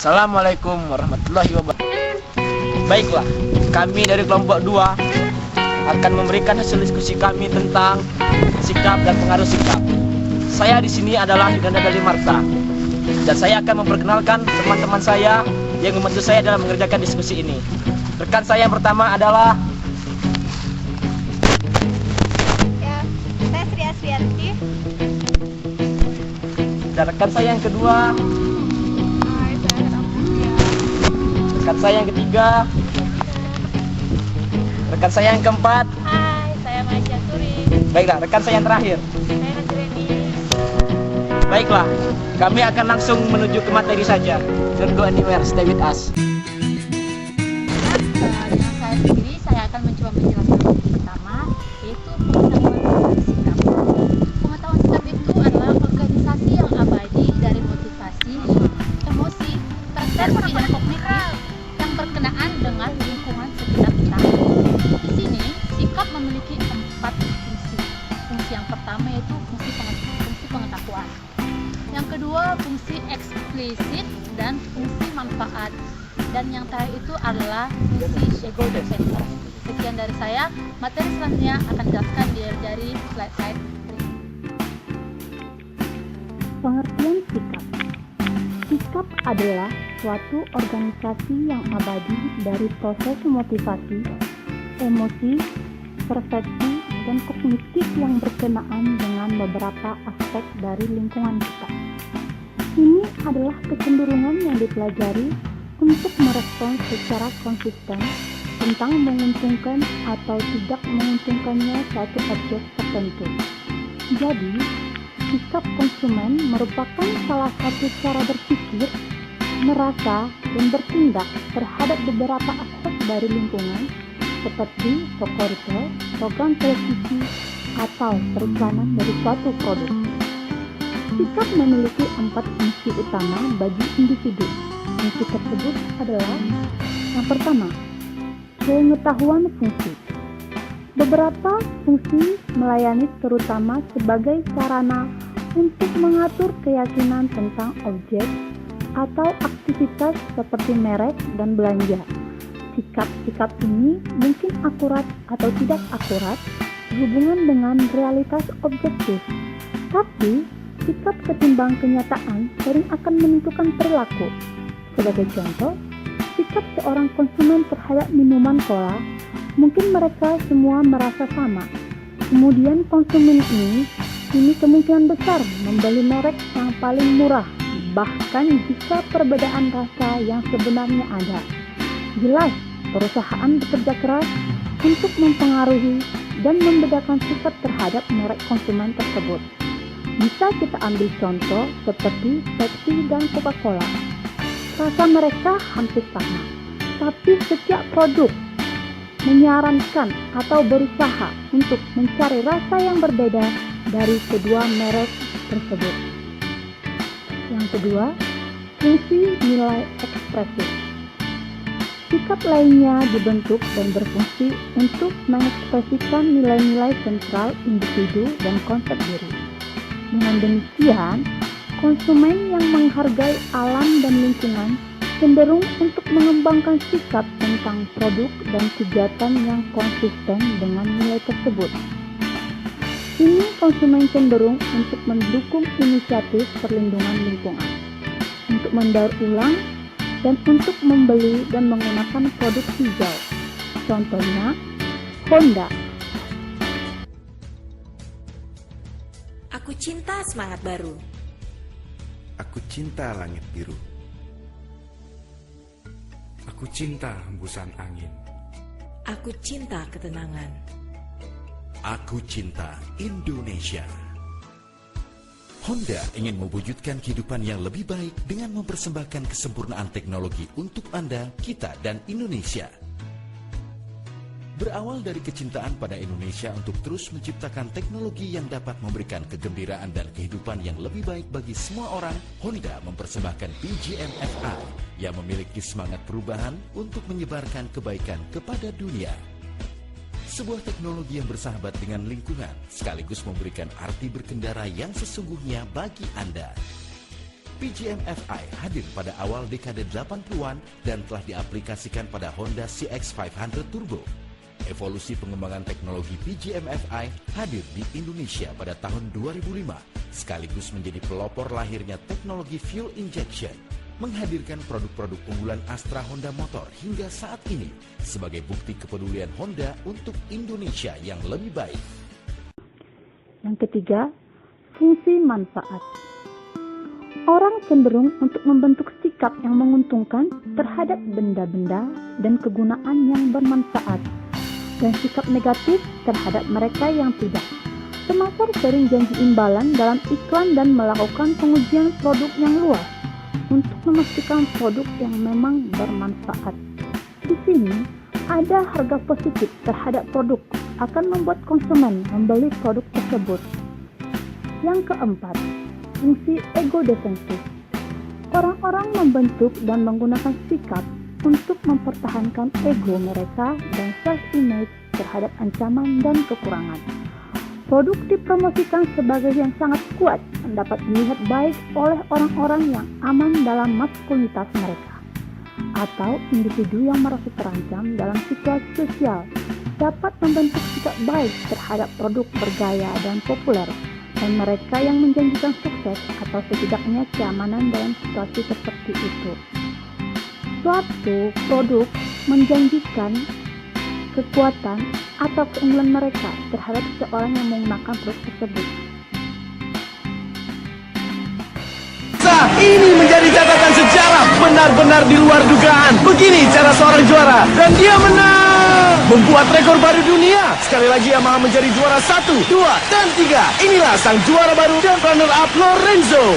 Assalamualaikum warahmatullahi wabarakatuh. Baiklah, kami dari kelompok 2 akan memberikan hasil diskusi kami tentang sikap dan pengaruh sikap. Saya di sini adalah Yudanda Dali Marta, dan saya akan memperkenalkan teman-teman saya yang membantu saya dalam mengerjakan diskusi ini. Rekan saya yang pertama adalah saya Sri Asrianti. dan rekan saya yang kedua, Hai, saya Ramusia. rekan saya yang ketiga, rekan saya yang keempat. Hai, saya Maisha Suri. Baiklah, rekan saya yang terakhir. Saya Nasreni. Baiklah, kami akan langsung menuju ke materi saja. Don't go anywhere, stay with us. Dengan saya sendiri, saya akan mencoba menjelaskan yang pertama, yaitu pengetahuan sikap. Pengetahuan sikap itu adalah organisasi yang abadi dari motivasi, emosi, persepsi, dan kognitif yang berkenaan dengan lingkungan sekitar kita. Di sini, sikap memiliki 4 fungsi. Fungsi yang pertama yaitu fungsi pengetahuan. Yang kedua, fungsi eksplisit dan fungsi manfaat. Dan yang terakhir itu adalah fungsi ego defensor. Sekian dari saya. Materi selanjutnya akan dijelaskan dari slide berikut. Pengertian sikap. Sikap adalah suatu organisasi yang abadi dari proses motivasi, emosi, persepsi, dan kognitif yang berkenaan dengan beberapa aspek dari lingkungan kita. Ini adalah kecenderungan yang dipelajari untuk merespons secara konsisten tentang menguntungkan atau tidak menguntungkannya suatu objek tertentu. Jadi, sikap konsumen merupakan salah satu cara berpikir, merasa, dan bertindak terhadap beberapa aspek dari lingkungan seperti toko retail, program televisi, atau periklanan dari suatu produk. Sikap memiliki 4 fungsi utama bagi individu. Fungsi tersebut adalah: yang pertama, pengetahuan fungsi. Beberapa fungsi melayani terutama sebagai sarana untuk mengatur keyakinan tentang objek atau aktivitas seperti merek dan belanja. Sikap-sikap ini mungkin akurat atau tidak akurat berhubungan dengan realitas objektif, tapi sikap ketimbang kenyataan sering akan menentukan perilaku. Sebagai contoh, sikap seorang konsumen terhadap minuman cola, mungkin mereka semua merasa sama. Kemudian konsumen ini kemungkinan besar membeli merek yang paling murah, bahkan jika perbedaan rasa yang sebenarnya ada. Jelas, perusahaan bekerja keras untuk mempengaruhi dan membedakan sikap terhadap merek konsumen tersebut. Bisa kita ambil contoh seperti Pepsi dan Coca-Cola. Rasa mereka hampir sama, tapi setiap produk menyarankan atau berusaha untuk mencari rasa yang berbeda dari kedua merek tersebut. Yang kedua, fungsi nilai ekspresif. Sikap lainnya dibentuk dan berfungsi untuk mengekspresikan nilai-nilai sentral individu dan konsep diri. Dengan demikian, konsumen yang menghargai alam dan lingkungan cenderung untuk mengembangkan sikap tentang produk dan kegiatan yang konsisten dengan nilai tersebut. Ini konsumen cenderung untuk mendukung inisiatif perlindungan lingkungan, untuk mendaur ulang, dan untuk membeli dan menggunakan produk hijau. Contohnya, Honda. Aku cinta semangat baru. Aku cinta langit biru. Aku cinta hembusan angin. Aku cinta ketenangan. Aku cinta Indonesia. Honda ingin mewujudkan kehidupan yang lebih baik dengan mempersembahkan kesempurnaan teknologi untuk Anda, kita, dan Indonesia. Berawal dari kecintaan pada Indonesia untuk terus menciptakan teknologi yang dapat memberikan kegembiraan dan kehidupan yang lebih baik bagi semua orang, Honda mempersembahkan PGM-FI yang memiliki semangat perubahan untuk menyebarkan kebaikan kepada dunia. Sebuah teknologi yang bersahabat dengan lingkungan sekaligus memberikan arti berkendara yang sesungguhnya bagi Anda. PGM-FI hadir pada awal dekade 80-an dan telah diaplikasikan pada Honda CX-500 Turbo. Evolusi pengembangan teknologi PGM-FI hadir di Indonesia pada tahun 2005, sekaligus menjadi pelopor lahirnya teknologi fuel injection, menghadirkan produk-produk unggulan Astra Honda Motor hingga saat ini sebagai bukti kepedulian Honda untuk Indonesia yang lebih baik. Yang ketiga, fungsi manfaat. Orang cenderung untuk membentuk sikap yang menguntungkan terhadap benda-benda dan kegunaan yang bermanfaat, dan sikap negatif terhadap mereka yang tidak. Pemasar sering janji imbalan dalam iklan dan melakukan pengujian produk yang luas untuk memastikan produk yang memang bermanfaat. Di sini, ada harga positif terhadap produk akan membuat konsumen membeli produk tersebut. Yang keempat, fungsi ego defensif. Orang-orang membentuk dan menggunakan sikap untuk mempertahankan ego mereka dan self-image terhadap ancaman dan kekurangan. Produk dipromosikan sebagai yang sangat kuat dan dapat dilihat baik oleh orang-orang yang aman dalam maskulinitas mereka, atau individu yang merasa terancam dalam situasi sosial dapat membentuk sikap baik terhadap produk bergaya dan populer, dan mereka yang menjanjikan sukses atau setidaknya keamanan dalam situasi seperti itu. Suatu produk menjanjikan kekuatan atau keunggulan mereka terhadap seseorang yang menggunakan produk tersebut. Ini menjadi catatan sejarah benar-benar di luar dugaan. Begini cara seorang juara, dan dia menang, membuat rekor baru dunia. Sekali lagi Yamaha menjadi juara 1, 2, dan 3. Inilah sang juara baru dan runner-up Lorenzo.